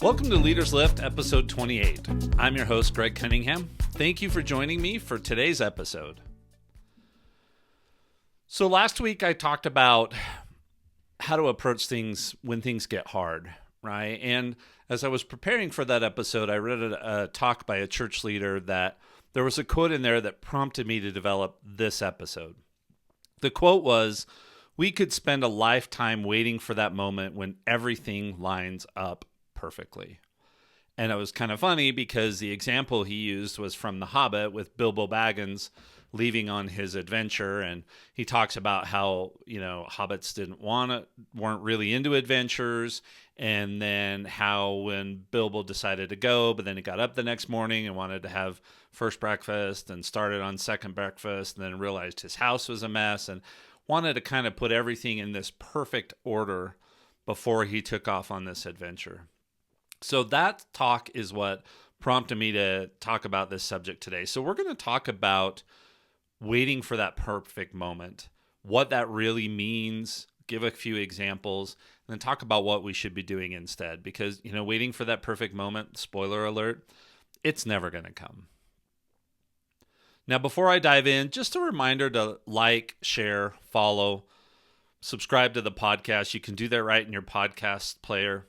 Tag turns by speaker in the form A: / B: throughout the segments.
A: Welcome to Leaders Lift, episode 28. I'm your host, Greg Cunningham. Thank you for joining me for today's episode. So last week I talked about how to approach things when things get hard, right? And as I was preparing for that episode, I read a talk by a church leader that there was a quote in there that prompted me to develop this episode. The quote was, "We could spend a lifetime waiting for that moment when everything lines up perfectly." And it was kind of funny because the example he used was from The Hobbit with Bilbo Baggins leaving on his adventure. And he talks about how, hobbits weren't really into adventures. And then how when Bilbo decided to go, but then he got up the next morning and wanted to have first breakfast and started on second breakfast and then realized his house was a mess and wanted to kind of put everything in this perfect order before he took off on this adventure. So that talk is what prompted me to talk about this subject today. So we're going to talk about waiting for that perfect moment, what that really means, give a few examples, and then talk about what we should be doing instead. Because, waiting for that perfect moment, spoiler alert, it's never going to come. Now, before I dive in, just a reminder to like, share, follow, subscribe to the podcast. You can do that right in your podcast player.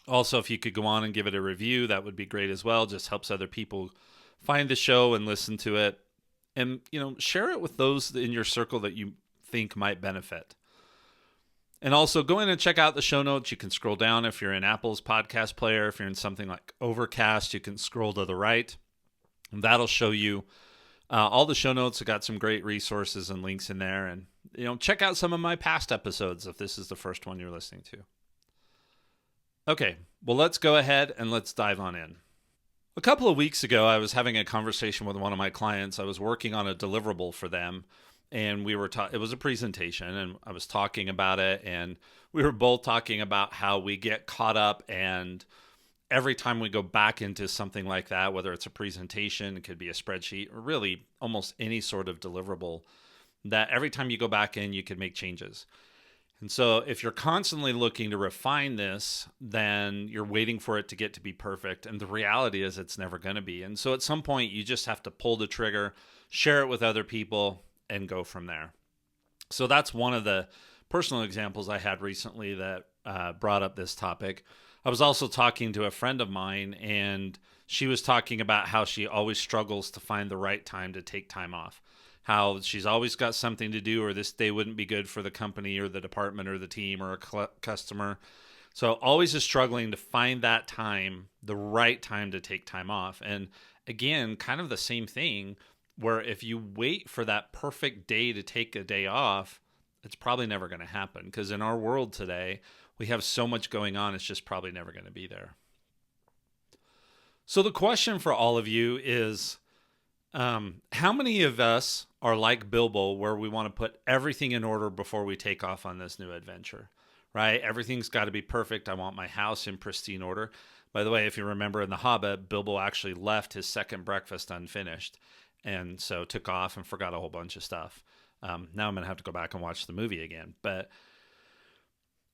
A: Also, if you could go on and give it a review, that would be great as well. Just helps other people find the show and listen to it. And, share it with those in your circle that you think might benefit. And also go in and check out the show notes. You can scroll down if you're in Apple's podcast player. If you're in something like Overcast, you can scroll to the right. And that'll show you all the show notes. I've got some great resources and links in there. And, check out some of my past episodes if this is the first one you're listening to. Okay, well, let's go ahead and let's dive on in. A couple of weeks ago, I was having a conversation with one of my clients. I was working on a deliverable for them, and it was a presentation, and I was talking about it, and we were both talking about how we get caught up, and every time we go back into something like that, whether it's a presentation, it could be a spreadsheet, or really almost any sort of deliverable, that every time you go back in, you can make changes. And so if you're constantly looking to refine this, then you're waiting for it to get to be perfect. And the reality is it's never going to be. And so at some point, you just have to pull the trigger, share it with other people, and go from there. So that's one of the personal examples I had recently that brought up this topic. I was also talking to a friend of mine, and she was talking about how she always struggles to find the right time to take time off. How she's always got something to do, or this day wouldn't be good for the company or the department or the team or a customer. So always is struggling to find that time, the right time to take time off. And again, kind of the same thing where if you wait for that perfect day to take a day off, it's probably never going to happen, because in our world today, we have so much going on, it's just probably never going to be there. So the question for all of you is, how many of us are like Bilbo, where we want to put everything in order before we take off on this new adventure, right? Everything's got to be perfect. I want my house in pristine order. By the way, if you remember in The Hobbit, Bilbo actually left his second breakfast unfinished, and so took off and forgot a whole bunch of stuff. Now I'm going to have to go back and watch the movie again. But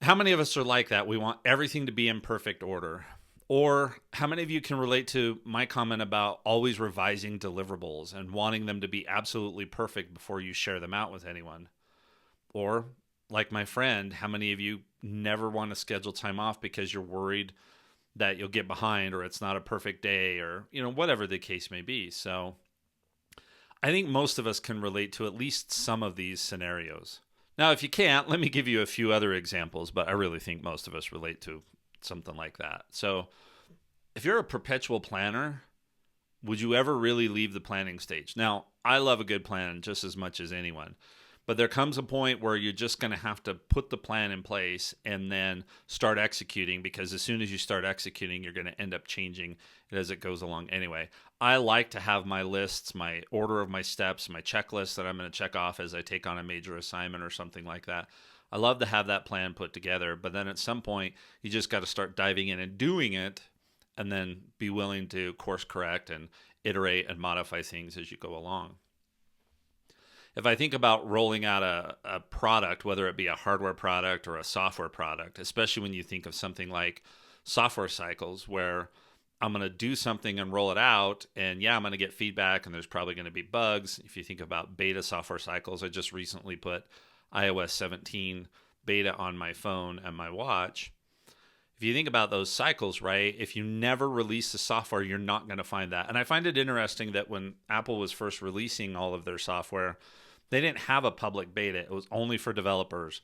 A: how many of us are like that? We want everything to be in perfect order. Or how many of you can relate to my comment about always revising deliverables and wanting them to be absolutely perfect before you share them out with anyone? Or, like my friend, how many of you never want to schedule time off because you're worried that you'll get behind, or it's not a perfect day, or, whatever the case may be? So I think most of us can relate to at least some of these scenarios. Now, if you can't, let me give you a few other examples, but I really think most of us relate to something like that. So if you're a perpetual planner, would you ever really leave the planning stage? Now, I love a good plan just as much as anyone, but there comes a point where you're just going to have to put the plan in place and then start executing, because as soon as you start executing, you're going to end up changing it as it goes along anyway. I like to have my lists, my order of my steps, my checklist that I'm going to check off as I take on a major assignment or something like that. I love to have that plan put together, but then at some point, you just got to start diving in and doing it, and then be willing to course correct and iterate and modify things as you go along. If I think about rolling out a product, whether it be a hardware product or a software product, especially when you think of something like software cycles where I'm going to do something and roll it out. And yeah, I'm going to get feedback and there's probably going to be bugs. If you think about beta software cycles, I just recently put iOS 17 beta on my phone and my watch. If you think about those cycles, right, if you never release the software, you're not going to find that. And I find it interesting that when Apple was first releasing all of their software, they didn't have a public beta. It was only for developers.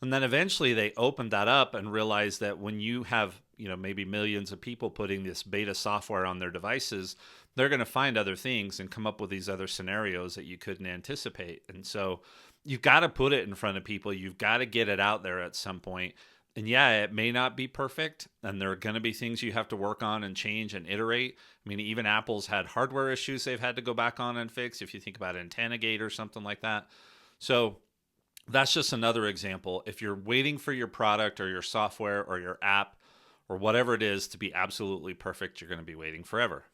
A: And then eventually they opened that up and realized that when you have, maybe millions of people putting this beta software on their devices, they're going to find other things and come up with these other scenarios that you couldn't anticipate. And so you've got to put it in front of people. You've got to get it out there at some point. And yeah, it may not be perfect, and there are going to be things you have to work on and change and iterate. I mean, even Apple's had hardware issues they've had to go back on and fix, if you think about Antenna Gate or something like that. So that's just another example. If you're waiting for your product or your software or your app or whatever it is to be absolutely perfect, you're going to be waiting forever.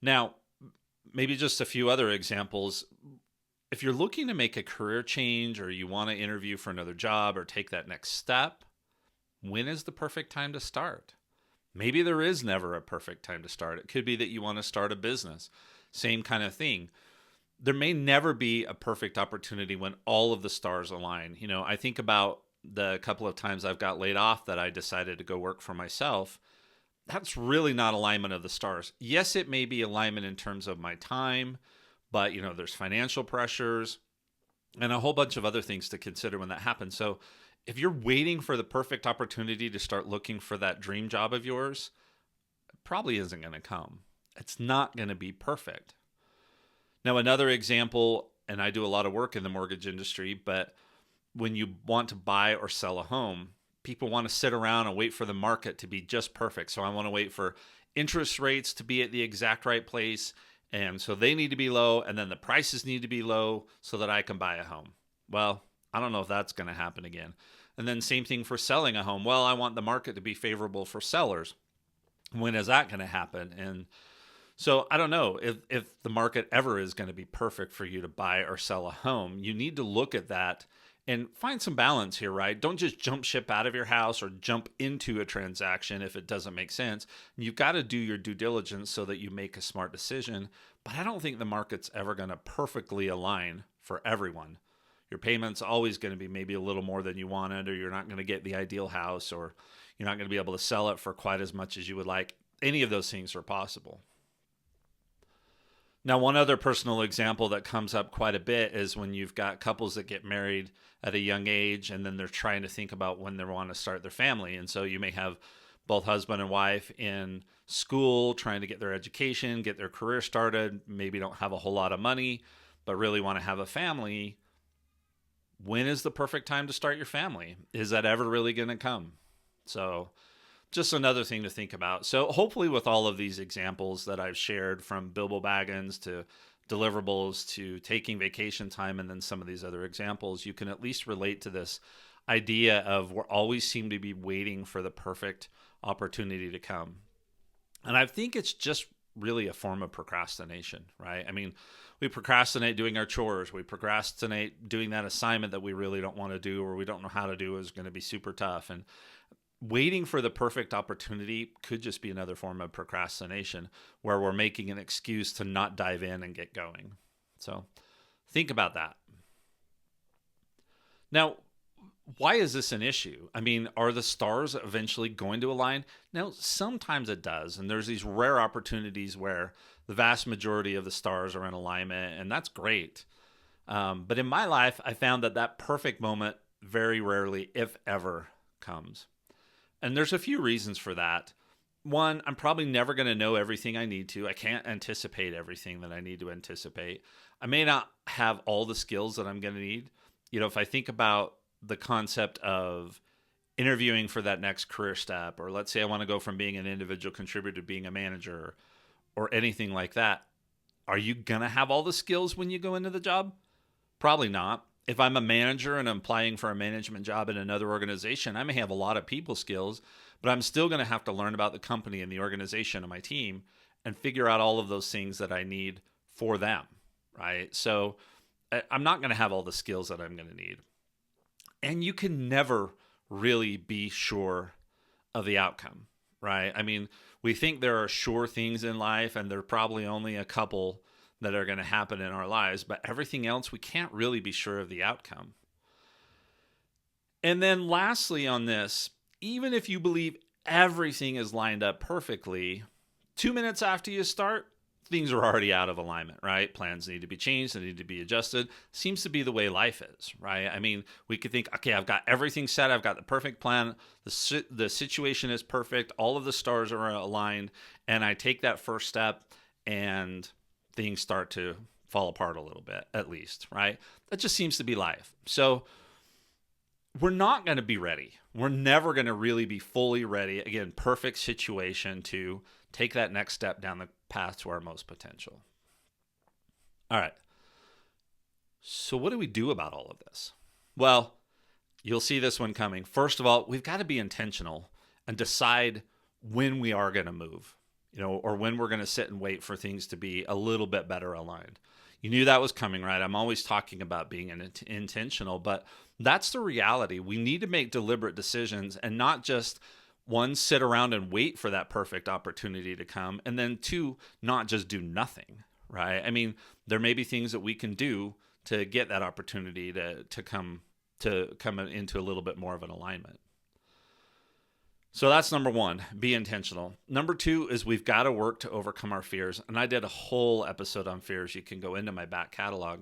A: Now, maybe just a few other examples. If you're looking to make a career change or you want to interview for another job or take that next step, when is the perfect time to start? Maybe there is never a perfect time to start. It could be that you want to start a business. Same kind of thing. There may never be a perfect opportunity when all of the stars align. I think about the couple of times I've got laid off that I decided to go work for myself. That's really not alignment of the stars. Yes, it may be alignment in terms of my time, but, there's financial pressures and a whole bunch of other things to consider when that happens. So if you're waiting for the perfect opportunity to start looking for that dream job of yours, it probably isn't going to come. It's not going to be perfect. Now, another example, and I do a lot of work in the mortgage industry, but when you want to buy or sell a home, people want to sit around and wait for the market to be just perfect. So I want to wait for interest rates to be at the exact right place. And so they need to be low, and then the prices need to be low so that I can buy a home. Well, I don't know if that's going to happen again. And then same thing for selling a home. Well, I want the market to be favorable for sellers. When is that going to happen? And so I don't know if the market ever is going to be perfect for you to buy or sell a home. You need to look at that and find some balance here, right? Don't just jump ship out of your house or jump into a transaction if it doesn't make sense. You've got to do your due diligence so that you make a smart decision. But I don't think the market's ever going to perfectly align for everyone. Your payment's always going to be maybe a little more than you wanted, or you're not going to get the ideal house, or you're not going to be able to sell it for quite as much as you would like. Any of those things are possible. Now, one other personal example that comes up quite a bit is when you've got couples that get married at a young age, and then they're trying to think about when they want to start their family. And so you may have both husband and wife in school trying to get their education, get their career started, maybe don't have a whole lot of money, but really want to have a family. When is the perfect time to start your family? Is that ever really going to come? So just another thing to think about. So hopefully with all of these examples that I've shared, from Bilbo Baggins to deliverables to taking vacation time, and then some of these other examples, you can at least relate to this idea of we always seem to be waiting for the perfect opportunity to come. And I think it's just really a form of procrastination, right? I mean, we procrastinate doing our chores. We procrastinate doing that assignment that we really don't want to do, or we don't know how to do, is going to be super tough. And waiting for the perfect opportunity could just be another form of procrastination, where we're making an excuse to not dive in and get going. So think about that. Now, why is this an issue? I mean, are the stars eventually going to align? Now, sometimes it does. And there's these rare opportunities where the vast majority of the stars are in alignment, and that's great. But in my life, I found that perfect moment very rarely, if ever, comes. And there's a few reasons for that. One, I'm probably never going to know everything I need to. I can't anticipate everything that I need to anticipate. I may not have all the skills that I'm going to need. If I think about the concept of interviewing for that next career step, or let's say I want to go from being an individual contributor to being a manager or anything like that, are you going to have all the skills when you go into the job? Probably not. If I'm a manager and I'm applying for a management job in another organization, I may have a lot of people skills, but I'm still going to have to learn about the company and the organization and my team and figure out all of those things that I need for them, right? So I'm not going to have all the skills that I'm going to need. And you can never really be sure of the outcome, right? I mean, we think there are sure things in life, and there are probably only a couple that are going to happen in our lives, but everything else, we can't really be sure of the outcome. And then lastly on this, even if you believe everything is lined up perfectly, 2 minutes after you start, things are already out of alignment, right? Plans need to be changed, they need to be adjusted. Seems to be the way life is, right? I mean, we could think, okay, I've got everything set, I've got the perfect plan, the situation is perfect, all of the stars are aligned, and I take that first step and things start to fall apart a little bit, at least, right? That just seems to be life. So we're not going to be ready. We're never going to really be fully ready. Again, perfect situation to take that next step down the path to our most potential. All right. So what do we do about all of this? Well, you'll see this one coming. First of all, we've got to be intentional and decide when we are going to move, or when we're going to sit and wait for things to be a little bit better aligned. You knew that was coming, right? I'm always talking about being intentional, but that's the reality. We need to make deliberate decisions and not just, one, sit around and wait for that perfect opportunity to come, and then two, not just do nothing, right? I mean, there may be things that we can do to get that opportunity to come into a little bit more of an alignment. So that's number one, be intentional. Number two is we've got to work to overcome our fears. And I did a whole episode on fears. You can go into my back catalog.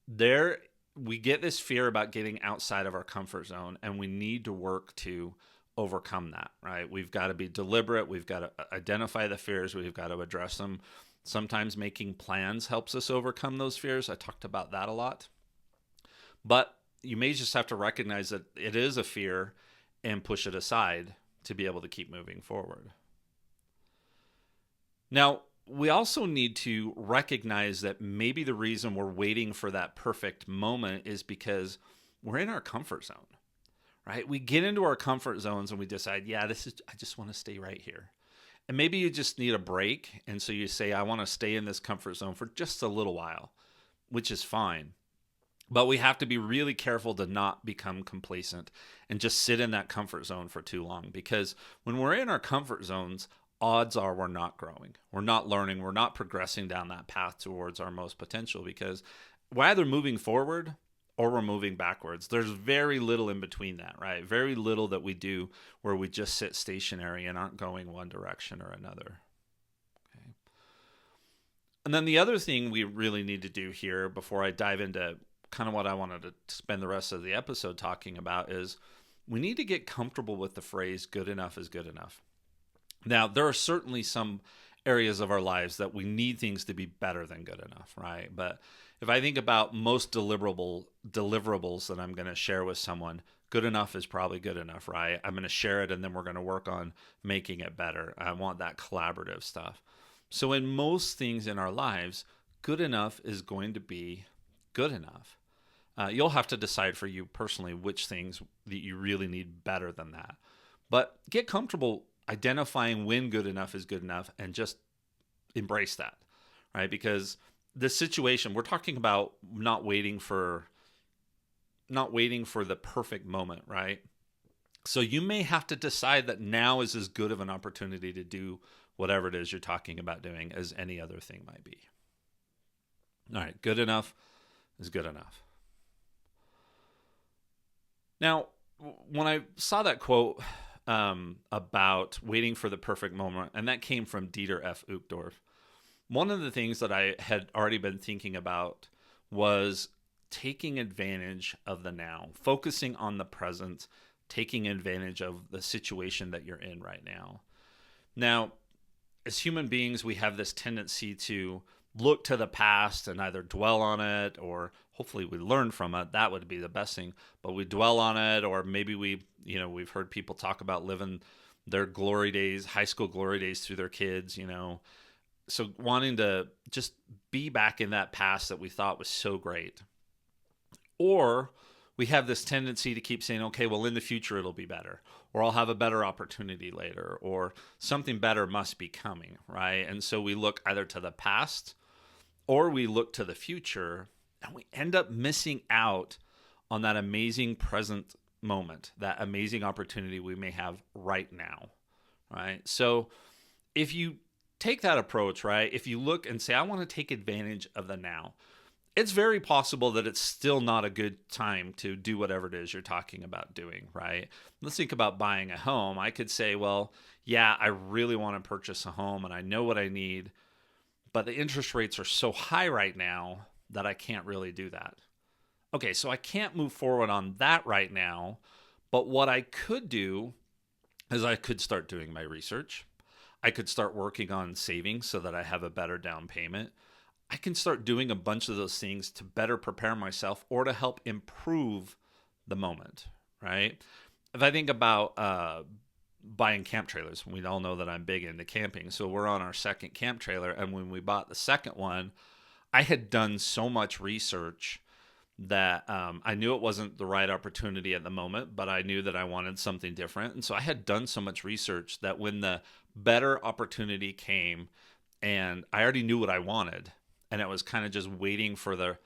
A: There, we get this fear about getting outside of our comfort zone, and we need to work to overcome that, right? We've got to be deliberate. We've got to identify the fears. We've got to address them. Sometimes making plans helps us overcome those fears. I talked about that a lot. But you may just have to recognize that it is a fear and push it aside to be able to keep moving forward. Now, we also need to recognize that maybe the reason we're waiting for that perfect moment is because we're in our comfort zone, right? We get into our comfort zones and we decide, I just want to stay right here. And maybe you just need a break. And so you say, I want to stay in this comfort zone for just a little while, which is fine. But we have to be really careful to not become complacent and just sit in that comfort zone for too long. Because when we're in our comfort zones, odds are we're not growing. We're not learning. We're not progressing down that path towards our most potential, because we're either moving forward or we're moving backwards. There's very little in between that, right? Very little that we do where we just sit stationary and aren't going one direction or another. Okay. And then the other thing we really need to do here before I dive into kind of what I wanted to spend the rest of the episode talking about is we need to get comfortable with the phrase good enough is good enough. Now, there are certainly some areas of our lives that we need things to be better than good enough, right? But if I think about most deliverables that I'm going to share with someone, good enough is probably good enough, right? I'm going to share it and then we're going to work on making it better. I want that collaborative stuff. So in most things in our lives, good enough is going to be good enough. You'll have to decide for you personally which things that you really need better than that. But get comfortable identifying when good enough is good enough and just embrace that, right? Because the situation, we're talking about not waiting for the perfect moment, right? So you may have to decide that now is as good of an opportunity to do whatever it is you're talking about doing as any other thing might be. All right, good enough is good enough. Now, when I saw that quote about waiting for the perfect moment, and that came from Dieter F. Uchtdorf, one of the things that I had already been thinking about was taking advantage of the now, focusing on the present, taking advantage of the situation that you're in right now. Now, as human beings, we have this tendency to look to the past and either dwell on it, or hopefully we learn from it. That would be the best thing. But we dwell on it, or maybe we've heard people talk about living their glory days, high school glory days through their kids, So wanting to just be back in that past that we thought was so great. Or we have this tendency to keep saying, okay, well, in the future it'll be better, or I'll have a better opportunity later, or something better must be coming, right? And so we look either to the past or we look to the future, and we end up missing out on that amazing present moment, that amazing opportunity we may have right now, right? So if you take that approach, right, if you look and say, I want to take advantage of the now, it's very possible that it's still not a good time to do whatever it is you're talking about doing, right? Let's think about buying a home. I could say, well, yeah, I really want to purchase a home and I know what I need, but the interest rates are so high right now that I can't really do that. Okay, so I can't move forward on that right now, but what I could do is I could start doing my research. I could start working on savings so that I have a better down payment. I can start doing a bunch of those things to better prepare myself or to help improve the moment, right? If I think about buying camp trailers, we all know that I'm big into camping. So we're on our second camp trailer. And when we bought the second one, I had done so much research that I knew it wasn't the right opportunity at the moment, but I knew that I wanted something different. And so I had done so much research that when the better opportunity came and I already knew what I wanted, and it was kind of just waiting for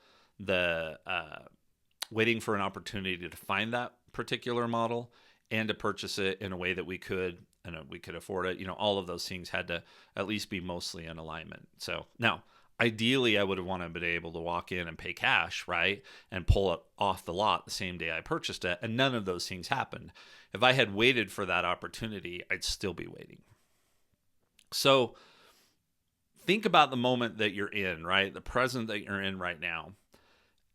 A: waiting for an opportunity to find that particular model and to purchase it in a way that we could afford it. All of those things had to at least be mostly in alignment. So now, ideally, I would have wanted to be able to walk in and pay cash, right? And pull it off the lot the same day I purchased it. And none of those things happened. If I had waited for that opportunity, I'd still be waiting. So think about the moment that you're in, right? The present that you're in right now.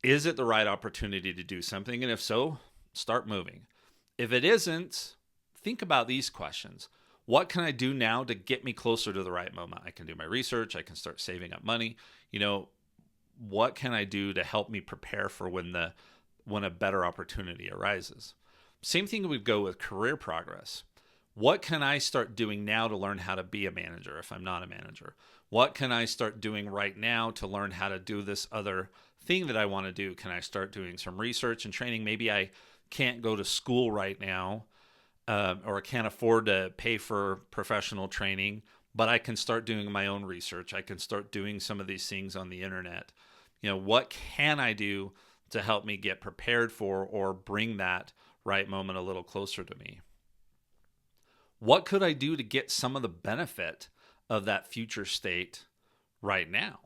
A: Is it the right opportunity to do something? And if so, start moving. If it isn't, think about these questions. What can I do now to get me closer to the right moment? I can do my research. I can start saving up money. What can I do to help me prepare for when a better opportunity arises? Same thing would go with career progress. What can I start doing now to learn how to be a manager if I'm not a manager? What can I start doing right now to learn how to do this other thing that I want to do? Can I start doing some research and training? Maybe I can't go to school right now, or I can't afford to pay for professional training, but I can start doing my own research. I can start doing some of these things on the internet. What can I do to help me get prepared for or bring that right moment a little closer to me? What could I do to get some of the benefit of that future state right now?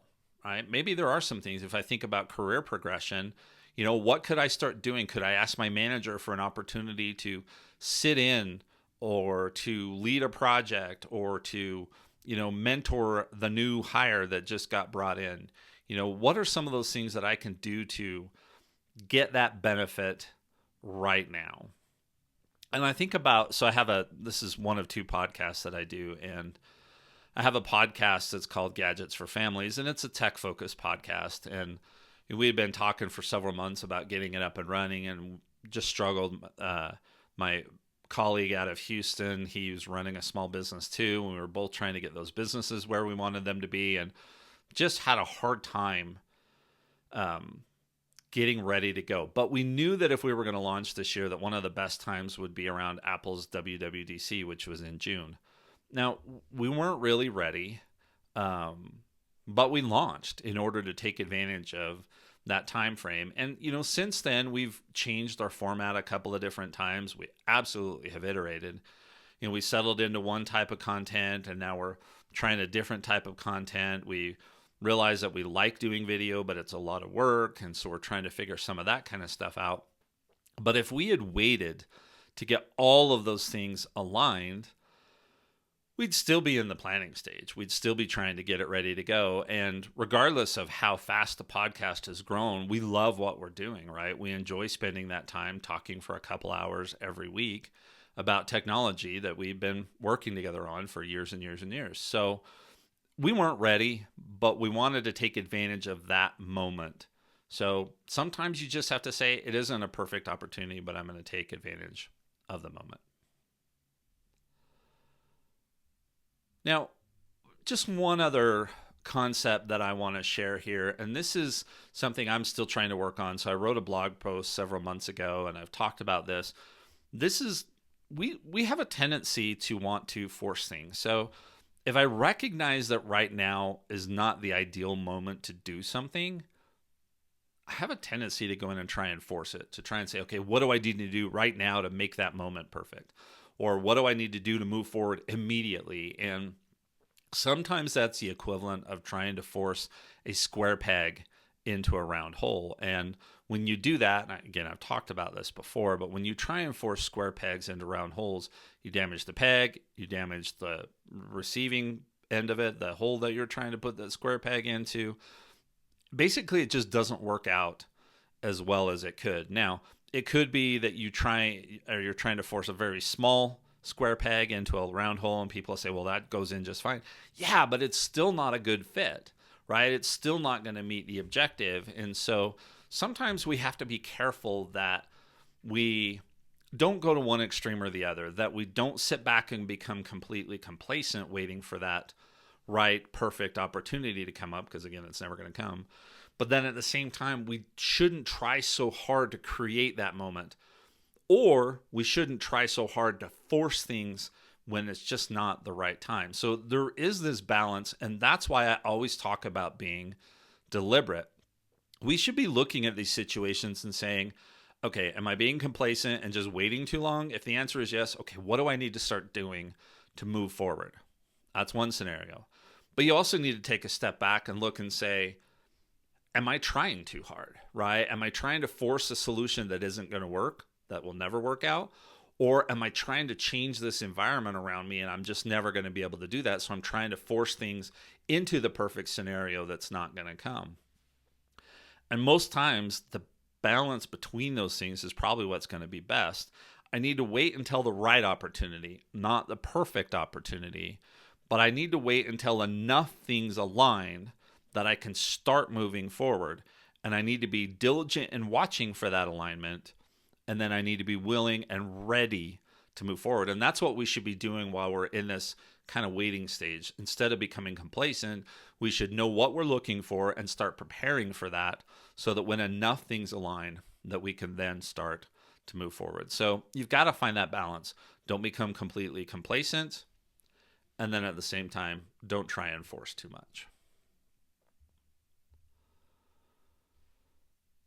A: Right? Maybe there are some things. If I think about career progression, what could I start doing? Could I ask my manager for an opportunity to sit in or to lead a project or to, mentor the new hire that just got brought in? What are some of those things that I can do to get that benefit right now? And I think about, this is one of two podcasts that I do, and I have a podcast that's called Gadgets for Families, and it's a tech-focused podcast. And we had been talking for several months about getting it up and running and just struggled. My colleague out of Houston, he was running a small business too, and we were both trying to get those businesses where we wanted them to be, and just had a hard time getting ready to go. But we knew that if we were going to launch this year, that one of the best times would be around Apple's WWDC, which was in June. Now, we weren't really ready, but we launched in order to take advantage of that time frame. And, since then, we've changed our format a couple of different times. We absolutely have iterated. We settled into one type of content, and now we're trying a different type of content. We realize that we like doing video, but it's a lot of work, and so we're trying to figure some of that kind of stuff out. But if we had waited to get all of those things aligned, we'd still be in the planning stage. We'd still be trying to get it ready to go. And regardless of how fast the podcast has grown, we love what we're doing, right? We enjoy spending that time talking for a couple hours every week about technology that we've been working together on for years and years and years. So we weren't ready, but we wanted to take advantage of that moment. So sometimes you just have to say, it isn't a perfect opportunity, but I'm going to take advantage of the moment. Now, just one other concept that I want to share here, and this is something I'm still trying to work on. So I wrote a blog post several months ago, and I've talked about this. This is, we have a tendency to want to force things. So if I recognize that right now is not the ideal moment to do something, I have a tendency to go in and try and force it, to try and say, okay, what do I need to do right now to make that moment perfect? Or what do I need to do to move forward immediately? And sometimes that's the equivalent of trying to force a square peg into a round hole. And when you do that, and again, I've talked about this before, but when you try and force square pegs into round holes, you damage the peg, you damage the receiving end of it, the hole that you're trying to put that square peg into. Basically, it just doesn't work out as well as it could. Now, it could be that you're trying to force a very small square peg into a round hole, and people say, well, that goes in just fine. Yeah, but it's still not a good fit, right? It's still not going to meet the objective. And so sometimes we have to be careful that we don't go to one extreme or the other, that we don't sit back and become completely complacent waiting for that right, perfect opportunity to come up, because again, it's never going to come. But then at the same time, we shouldn't try so hard to create that moment, or we shouldn't try so hard to force things when it's just not the right time. So there is this balance, and that's why I always talk about being deliberate. We should be looking at these situations and saying, okay, am I being complacent and just waiting too long? If the answer is yes, okay, what do I need to start doing to move forward? That's one scenario. But you also need to take a step back and look and say, am I trying too hard, right? Am I trying to force a solution that isn't going to work, that will never work out? Or am I trying to change this environment around me and I'm just never going to be able to do that? So I'm trying to force things into the perfect scenario that's not going to come. And most times, the balance between those things is probably what's going to be best. I need to wait until the right opportunity, not the perfect opportunity, but I need to wait until enough things align that I can start moving forward. And I need to be diligent in watching for that alignment. And then I need to be willing and ready to move forward. And that's what we should be doing while we're in this kind of waiting stage. Instead of becoming complacent, we should know what we're looking for and start preparing for that, so that when enough things align, that we can then start to move forward. So you've got to find that balance. Don't become completely complacent. And then at the same time, don't try and force too much.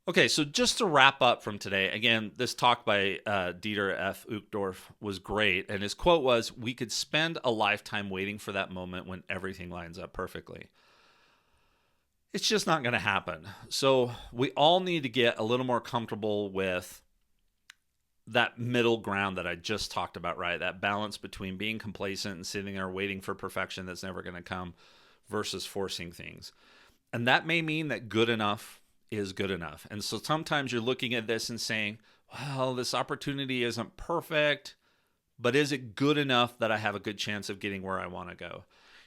A: Okay, so just to wrap up from today, again, this talk by Dieter F. Uchtdorf was great. And his quote was, we could spend a lifetime waiting for that moment when everything lines up perfectly. It's just not going to happen. So we all need to get a little more comfortable with that middle ground that I just talked about, right? That balance between being complacent and sitting there waiting for perfection that's never going to come versus forcing things. And that may mean that good enough is good enough. And so sometimes you're looking at this and saying, well, this opportunity isn't perfect, but is it good enough that I have a good chance of getting where I want to go?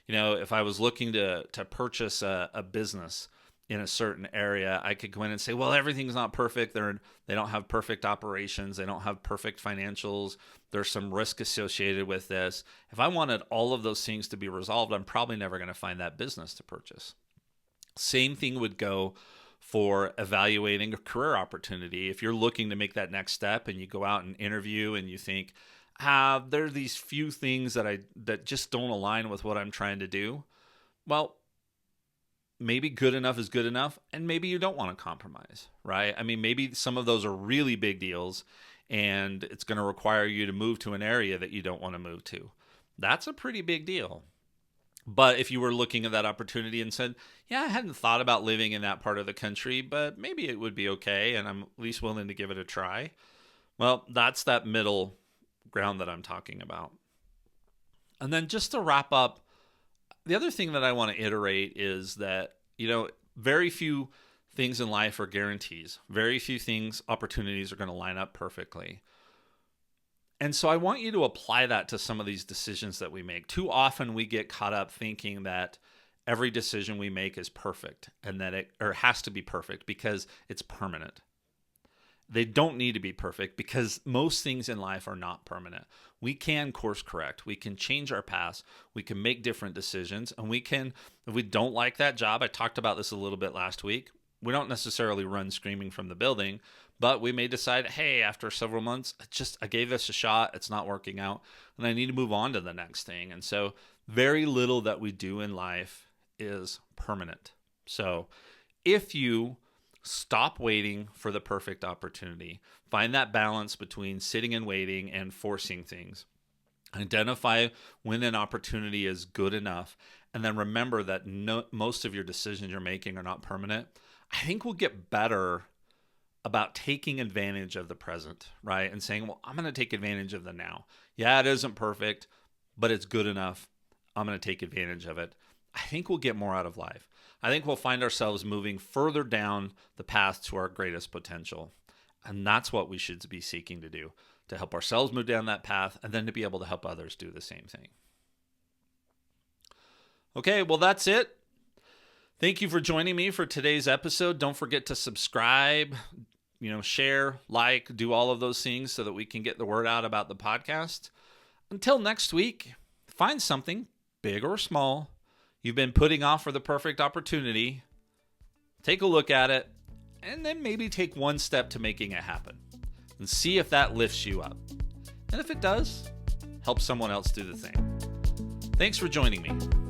A: You know, if I was looking to purchase a business in a certain area, I could go in and say, well, everything's not perfect. They don't have perfect operations. They don't have perfect financials. There's some risk associated with this. If I wanted all of those things to be resolved, I'm probably never going to find that business to purchase. Same thing would go for evaluating a career opportunity. If you're looking to make that next step and you go out and interview and you think, there are these few things that just don't align with what I'm trying to do, well, maybe good enough is good enough, and maybe you don't want to compromise, right? I mean, maybe some of those are really big deals, and it's going to require you to move to an area that you don't want to move to. That's a pretty big deal. But if you were looking at that opportunity and said, yeah, I hadn't thought about living in that part of the country, but maybe it would be okay, and I'm at least willing to give it a try, well, that's that middle ground that I'm talking about. And then just to wrap up, the other thing that I want to iterate is that, very few things in life are guarantees. Very few opportunities are going to line up perfectly. And so I want you to apply that to some of these decisions that we make. Too often we get caught up thinking that every decision we make is perfect and that it has to be perfect because it's permanent. They don't need to be perfect because most things in life are not permanent. We can course correct. We can change our paths. We can make different decisions. And we can, if we don't like that job, I talked about this a little bit last week, we don't necessarily run screaming from the building, but we may decide, hey, after several months, I gave this a shot. It's not working out, and I need to move on to the next thing. And so very little that we do in life is permanent. So if you Stop waiting for the perfect opportunity. Find that balance between sitting and waiting and forcing things. Identify when an opportunity is good enough, and then remember that most of your decisions you're making are not permanent. I think we'll get better about taking advantage of the present, right? And saying, well, I'm going to take advantage of the now. Yeah, it isn't perfect, but it's good enough. I'm going to take advantage of it. I think we'll get more out of life. I think we'll find ourselves moving further down the path to our greatest potential. And that's what we should be seeking to do, to help ourselves move down that path and then to be able to help others do the same thing. Okay, well, that's it. Thank you for joining me for today's episode. Don't forget to subscribe, share, like, do all of those things so that we can get the word out about the podcast. Until next week, find something, big or small, you've been putting off for the perfect opportunity. Take a look at it, and then maybe take one step to making it happen. And see if that lifts you up. And if it does, help someone else do the same. Thanks for joining me.